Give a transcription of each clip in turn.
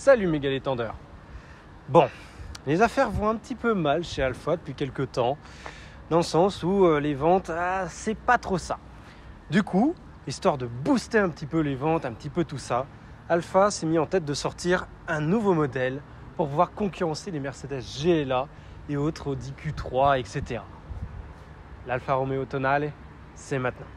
Salut méga l'étendeur. Bon, les affaires vont un petit peu mal chez Alpha depuis quelques temps, dans le sens où les ventes, c'est pas trop ça. Du coup, histoire de booster un petit peu les ventes, un petit peu tout ça, Alpha s'est mis en tête de sortir un nouveau modèle pour pouvoir concurrencer les Mercedes GLA et autres Audi Q3, etc. L'Alfa Romeo Tonale, c'est maintenant.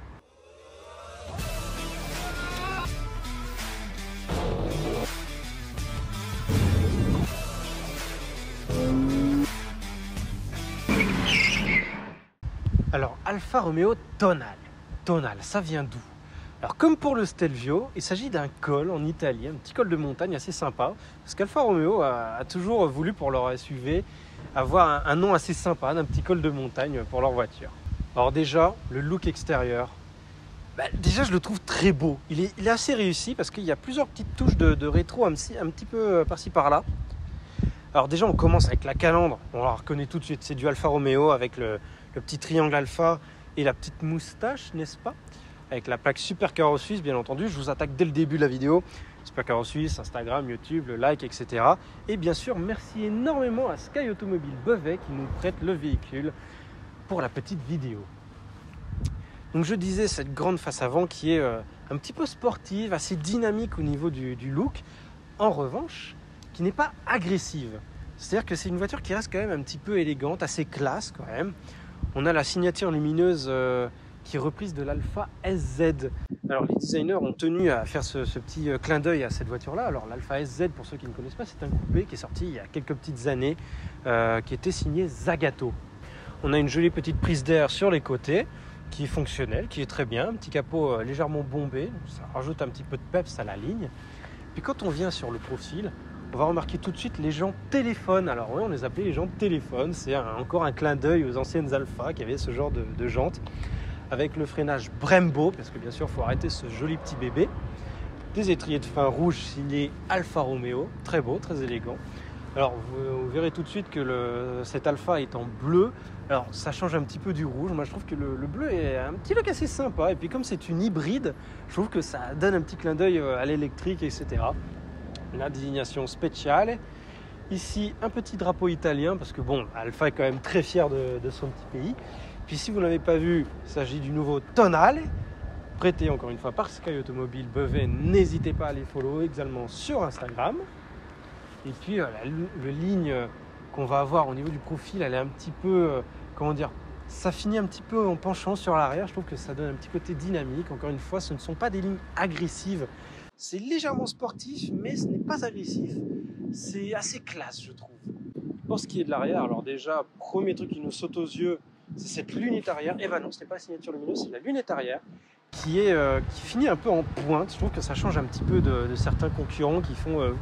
Alors, Alfa Romeo Tonale. Tonale, ça vient d'où? Alors, comme pour le Stelvio, il s'agit d'un col en Italie, un petit col de montagne assez sympa, parce qu'Alfa Romeo a toujours voulu pour leur SUV avoir un nom assez sympa, d'un petit col de montagne pour leur voiture. Alors déjà, le look extérieur, déjà je le trouve très beau. Il est assez réussi parce qu'il y a plusieurs petites touches de rétro un petit peu par-ci par-là. Alors déjà, on commence avec la calandre, on la reconnaît tout de suite, c'est du Alfa Romeo avec le petit triangle alpha et la petite moustache, n'est-ce pas? Avec la plaque Super Caro Suisse, bien entendu. Je vous attaque dès le début de la vidéo. Super Caro Suisse, Instagram, YouTube, le like, etc. Et bien sûr, merci énormément à Sky Automobile Beauvais qui nous prête le véhicule pour la petite vidéo. Donc je disais, cette grande face avant qui est un petit peu sportive, assez dynamique au niveau du look. En revanche, qui n'est pas agressive. C'est-à-dire que c'est une voiture qui reste quand même un petit peu élégante, assez classe quand même. On a la signature lumineuse qui est reprise de l'Alfa SZ. Alors les designers ont tenu à faire ce petit clin d'œil à cette voiture-là. Alors l'Alfa SZ, pour ceux qui ne connaissent pas, c'est un coupé qui est sorti il y a quelques petites années, qui était signé Zagato. On a une jolie petite prise d'air sur les côtés, qui est fonctionnelle, qui est très bien. Un petit capot légèrement bombé, ça rajoute un petit peu de peps à la ligne. Puis quand on vient sur le profil, on va remarquer tout de suite les jantes téléphone. Alors oui, on les appelait les jantes téléphone. C'est encore un clin d'œil aux anciennes Alpha qui avaient ce genre de jantes. Avec le freinage Brembo, parce que bien sûr, il faut arrêter ce joli petit bébé. Des étriers de fin rouge signés Alfa Romeo. Très beau, très élégant. Alors vous verrez tout de suite que cet Alpha est en bleu. Alors ça change un petit peu du rouge. Moi je trouve que le bleu est un petit look assez sympa. Et puis comme c'est une hybride, je trouve que ça donne un petit clin d'œil à l'électrique, etc. La désignation spéciale. Ici, un petit drapeau italien, parce que bon, Alpha est quand même très fier de son petit pays. Puis si vous ne l'avez pas vu, il s'agit du nouveau Tonale, prêté encore une fois par Sky Automobile Beauvais. N'hésitez pas à les follow également sur Instagram. Et puis la ligne qu'on va avoir au niveau du profil, elle est un petit peu, ça finit un petit peu en penchant sur l'arrière. Je trouve que ça donne un petit côté dynamique. Encore une fois, ce ne sont pas des lignes agressives. C'est légèrement sportif, mais ce n'est pas agressif. C'est assez classe, je trouve. Pour ce qui est de l'arrière, alors déjà, premier truc qui nous saute aux yeux, c'est cette lunette arrière. Eh ben non, ce n'est pas la signature lumineuse, c'est la lunette arrière qui finit un peu en pointe. Je trouve que ça change un petit peu de certains concurrents qui font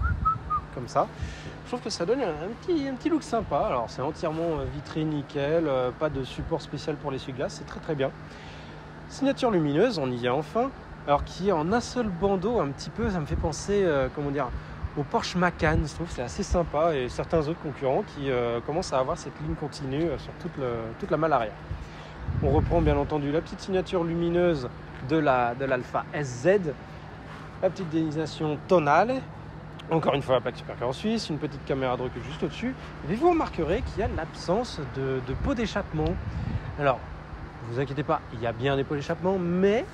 comme ça. Je trouve que ça donne un petit look sympa. Alors c'est entièrement vitré nickel, pas de support spécial pour l'essuie-glace, c'est très très bien. Signature lumineuse, on y est enfin. Alors qui est en un seul bandeau un petit peu, ça me fait penser au Porsche Macan. Je trouve que c'est assez sympa et certains autres concurrents qui commencent à avoir cette ligne continue sur toute la malle arrière. On reprend bien entendu la petite signature lumineuse de l'Alfa SZ, la petite désignation Tonale, encore une fois la plaque Super Caro Suisse, une petite caméra de recul juste au-dessus. Et vous remarquerez qu'il y a l'absence de pots d'échappement. Alors, ne vous inquiétez pas, il y a bien des pots d'échappement, mais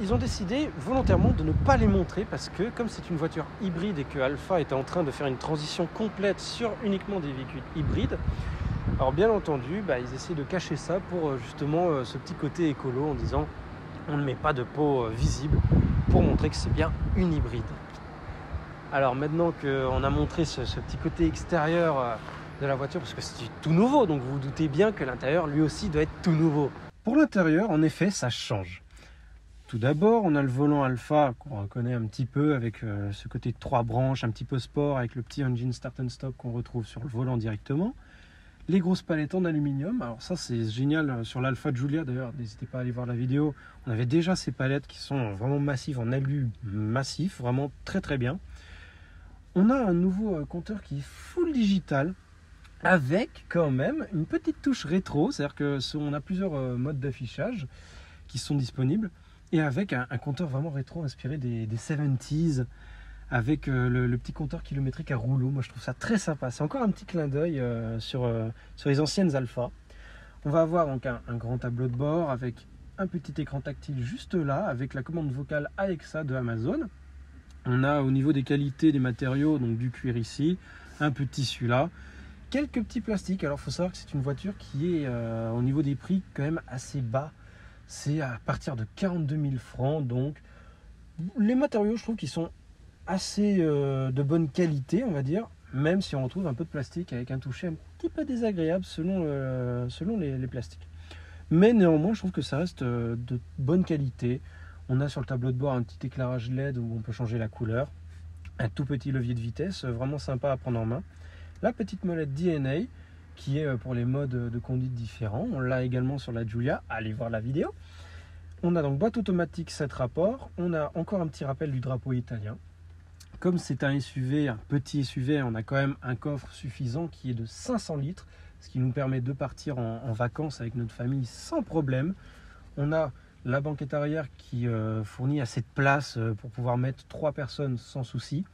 ils ont décidé volontairement de ne pas les montrer parce que comme c'est une voiture hybride et que Alpha était en train de faire une transition complète sur uniquement des véhicules hybrides, alors bien entendu, ils essaient de cacher ça pour justement ce petit côté écolo en disant on ne met pas de pot visible pour montrer que c'est bien une hybride. Alors maintenant qu'on a montré ce petit côté extérieur de la voiture, parce que c'est tout nouveau, donc vous vous doutez bien que l'intérieur lui aussi doit être tout nouveau. Pour l'intérieur, en effet, ça change. Tout d'abord, on a le volant Alpha qu'on reconnaît un petit peu avec ce côté de 3 branches, un petit peu sport avec le petit engine start and stop qu'on retrouve sur le volant directement. Les grosses palettes en aluminium, alors ça c'est génial sur l'Alfa Giulia d'ailleurs, n'hésitez pas à aller voir la vidéo. On avait déjà ces palettes qui sont vraiment massives, en alu massif, vraiment très très bien. On a un nouveau compteur qui est full digital avec quand même une petite touche rétro, c'est-à-dire qu'on a plusieurs modes d'affichage qui sont disponibles. Et avec un compteur vraiment rétro inspiré des 70s, avec le petit compteur kilométrique à rouleau. Moi je trouve ça très sympa. C'est encore un petit clin d'œil sur les anciennes Alpha. On va avoir donc un grand tableau de bord avec un petit écran tactile juste là, avec la commande vocale Alexa de Amazon. On a au niveau des qualités des matériaux, donc du cuir ici, un peu de tissu là, quelques petits plastiques. Alors il faut savoir que c'est une voiture qui est au niveau des prix quand même assez bas. C'est à partir de 42 000 francs. Donc les matériaux, je trouve qu'ils sont assez de bonne qualité, on va dire, même si on retrouve un peu de plastique avec un toucher un petit peu désagréable selon les plastiques. Mais néanmoins, je trouve que ça reste de bonne qualité. On a sur le tableau de bord un petit éclairage LED où on peut changer la couleur, un tout petit levier de vitesse, vraiment sympa à prendre en main. La petite molette DNA qui est pour les modes de conduite différents. On l'a également sur la Giulia, allez voir la vidéo. On a donc boîte automatique 7 rapports. On a encore un petit rappel du drapeau italien. Comme c'est un SUV, un petit SUV, on a quand même un coffre suffisant qui est de 500 litres, ce qui nous permet de partir en vacances avec notre famille sans problème. On a la banquette arrière qui fournit assez de place pour pouvoir mettre 3 personnes sans souci.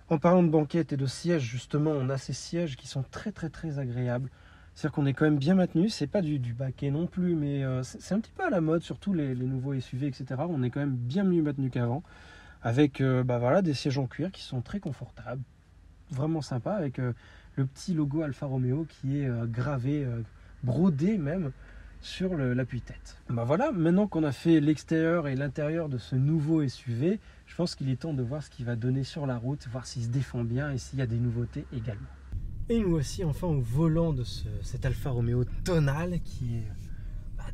En parlant de banquette et de sièges, justement, on a ces sièges qui sont très agréables. C'est-à-dire qu'on est quand même bien maintenu, c'est pas du baquet non plus, mais c'est un petit peu à la mode, surtout les nouveaux SUV, etc. On est quand même bien mieux maintenu qu'avant, avec voilà, des sièges en cuir qui sont très confortables, vraiment sympa, avec le petit logo Alfa Romeo qui est gravé, brodé même, sur l'appui-tête. Voilà, maintenant qu'on a fait l'extérieur et l'intérieur de ce nouveau SUV, je pense qu'il est temps de voir ce qu'il va donner sur la route, voir s'il se défend bien et s'il y a des nouveautés également. Et nous voici enfin au volant de cet Alfa Romeo Tonale qui est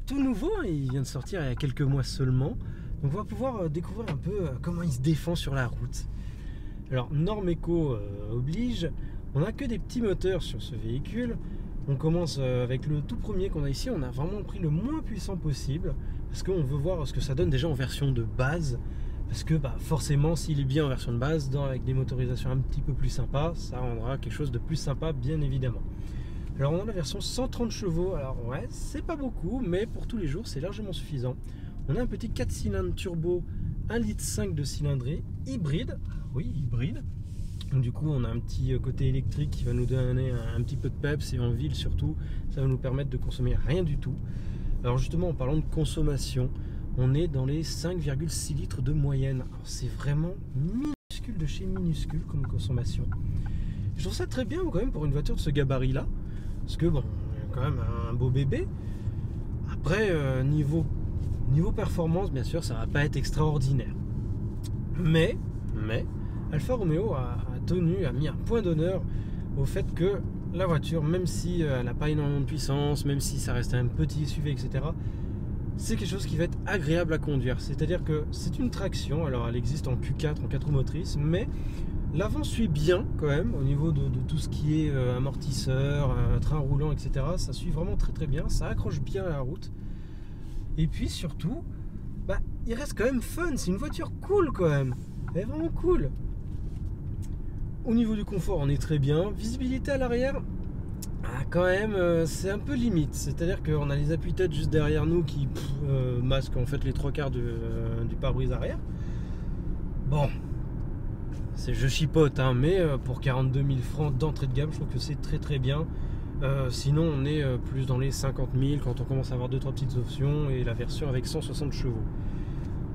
tout nouveau, il vient de sortir il y a quelques mois seulement. Donc on va pouvoir découvrir un peu comment il se défend sur la route. Alors norme éco oblige, on n'a que des petits moteurs sur ce véhicule. On commence avec le tout premier qu'on a ici, on a vraiment pris le moins puissant possible parce qu'on veut voir ce que ça donne déjà en version de base. Parce que forcément, s'il est bien en version de base, avec des motorisations un petit peu plus sympas, ça rendra quelque chose de plus sympa, bien évidemment. Alors on a la version 130 chevaux, alors ouais, c'est pas beaucoup, mais pour tous les jours, c'est largement suffisant. On a un petit 4 cylindres turbo, 1,5 litre de cylindrée, hybride, oui, hybride. Donc, du coup, on a un petit côté électrique qui va nous donner un petit peu de peps, et en ville surtout, ça va nous permettre de consommer rien du tout. Alors justement, en parlant de consommation, on est dans les 5,6 litres de moyenne. C'est vraiment minuscule de chez minuscule comme consommation. Je trouve ça très bien quand même pour une voiture de ce gabarit là. Parce que bon, quand même un beau bébé. Après, niveau performance, bien sûr, ça va pas être extraordinaire. Mais Alfa Romeo a mis un point d'honneur au fait que la voiture, même si elle n'a pas énormément de puissance, même si ça reste un petit SUV, etc., c'est quelque chose qui va être agréable à conduire. C'est-à-dire que c'est une traction, alors elle existe en Q4, en 4 roues motrices, mais l'avant suit bien quand même au niveau de tout ce qui est amortisseur, train roulant, etc. Ça suit vraiment très bien, ça accroche bien à la route. Et puis surtout, il reste quand même fun, c'est une voiture cool quand même. Elle est vraiment cool. Au niveau du confort, on est très bien. Visibilité à l'arrière, quand même, c'est un peu limite. C'est-à-dire qu'on a les appuis-têtes juste derrière nous qui masquent en fait les 3/4 du pare-brise arrière. Bon, je chipote, hein, mais pour 42 000 francs d'entrée de gamme, je trouve que c'est très bien. Sinon, on est plus dans les 50 000 quand on commence à avoir 2-3 petites options et la version avec 160 chevaux.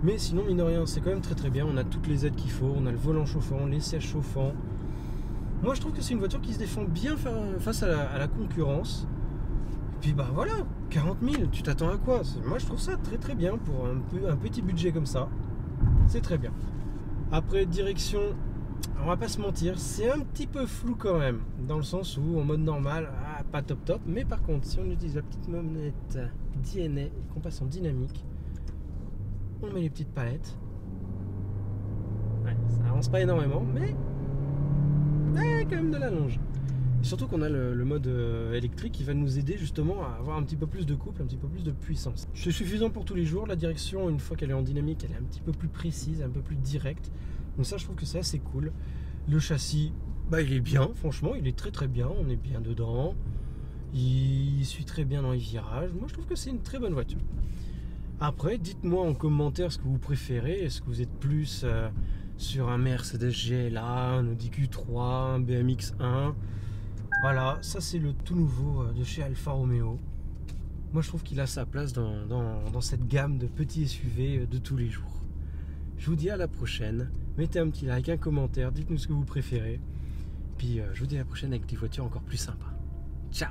Mais sinon, mine de rien, c'est quand même très bien. On a toutes les aides qu'il faut, on a le volant chauffant, les sièges chauffants. Moi, je trouve que c'est une voiture qui se défend bien face à la concurrence. Et puis, voilà, 40 000, tu t'attends à quoi? Moi, je trouve ça très bien pour un petit budget comme ça. C'est très bien. Après, direction, on va pas se mentir, c'est un petit peu flou quand même. Dans le sens où, en mode normal, pas top. Mais par contre, si on utilise la petite manette DNA et qu'on passe en dynamique, on met les petites palettes. Ouais, ça avance pas énormément, mais quand même de la longe. Et surtout qu'on a le mode électrique qui va nous aider justement à avoir un petit peu plus de couple, un petit peu plus de puissance. C'est suffisant pour tous les jours. La direction, une fois qu'elle est en dynamique, elle est un petit peu plus précise, un peu plus directe. Donc ça, je trouve que c'est assez cool. Le châssis, il est bien, franchement, il est très bien. On est bien dedans. Il suit très bien dans les virages. Moi, je trouve que c'est une très bonne voiture. Après, dites-moi en commentaire ce que vous préférez. Est-ce que vous êtes plus sur un Mercedes GLA, un Audi Q3, un BMX 1. Voilà, ça c'est le tout nouveau de chez Alfa Romeo. Moi je trouve qu'il a sa place dans cette gamme de petits SUV de tous les jours. Je vous dis à la prochaine. Mettez un petit like, un commentaire, dites-nous ce que vous préférez. Puis je vous dis à la prochaine avec des voitures encore plus sympas. Ciao!